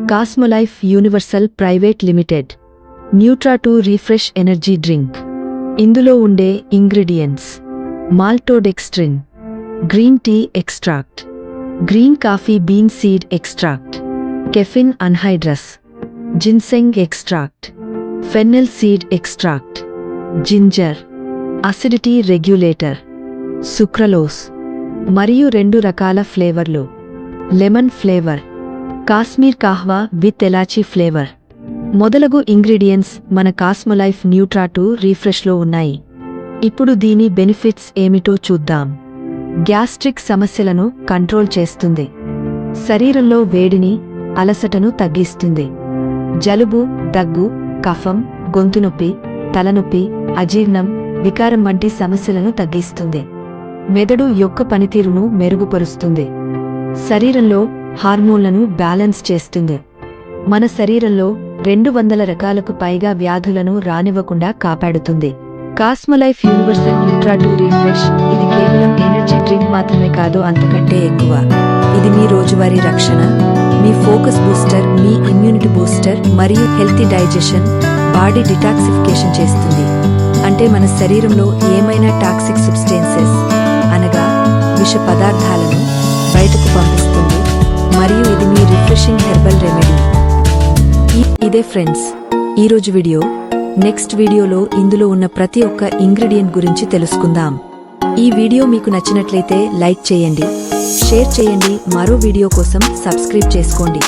Cosmolife universal private limited Nutra two refresh energy drink. ఇందులో ఉండే ingredients: maltodextrin, green tea extract, green coffee bean seed extract, caffeine anhydrous, ginseng extract, fennel seed extract, ginger, acidity regulator, sucralose మరియు 2 రకాల ఫ్లేవర్లు: lemon flavour, Kashmir kahwa with elaichi flavour మొదలగు ingredients మన Cosmolife Nutra two రిఫ్రెష్లో ఉన్నాయి. ఇప్పుడు దీని బెనిఫిట్స్ ఏమిటో చూద్దాం. గ్యాస్ట్రిక్ సమస్యలను కంట్రోల్ చేస్తుంది, శరీరంలో వేడిని, అలసటను తగ్గిస్తుంది, జలుబు, దగ్గు, కఫం, గొంతునొప్పి, తలనొప్పి, అజీర్ణం, వికారం వంటి సమస్యలను తగ్గిస్తుంది, మెదడు యొక్క పనితీరును మెరుగుపరుస్తుంది, శరీరంలో హార్మోన్లను బ్యాలెన్స్ చేస్తుంది, మన శరీరంలో 200 రకాలకు పైగా వ్యాధులను రానివ్వకుండా కాపాడుతుంది. కాస్మోలైఫ్ యూనివర్సల్ న్యూట్రా2 రిఫ్రెష్ ఇది కేవలం ఎనర్జీ డ్రింక్ మాత్రమే కాదు, అంతకంటే ఎక్కువ. ఇది మీ రోజువారీ రక్షణ, మీ ఫోకస్ బూస్టర్, మీ ఇమ్యూనిటీ బూస్టర్ మరియు హెల్తీ డైజెషన్, బాడీ డిటాక్సిఫికేషన్ చేస్తుంది. అంటే మన శరీరంలో ఏమైనా టాక్సిక్ సబ్స్టెన్సెస్ అనగా విష పదార్థాలను బయటకు పంపిస్తుంది. మరియు ఇది మీ రిఫ్రెషింగ్ హెర్బల్ రెమెడీ. ఇదే ఫ్రెండ్స్ ఈరోజు వీడియో. నెక్స్ట్ వీడియోలో ఇందులో ఉన్న ప్రతి ఒక్క ఇంగ్రీడియంట్ గురించి తెలుసుకుందాం. ఈ వీడియో మీకు నచ్చినట్లయితే లైక్ చేయండి, షేర్ చేయండి, మరో వీడియో కోసం సబ్స్క్రైబ్ చేసుకోండి.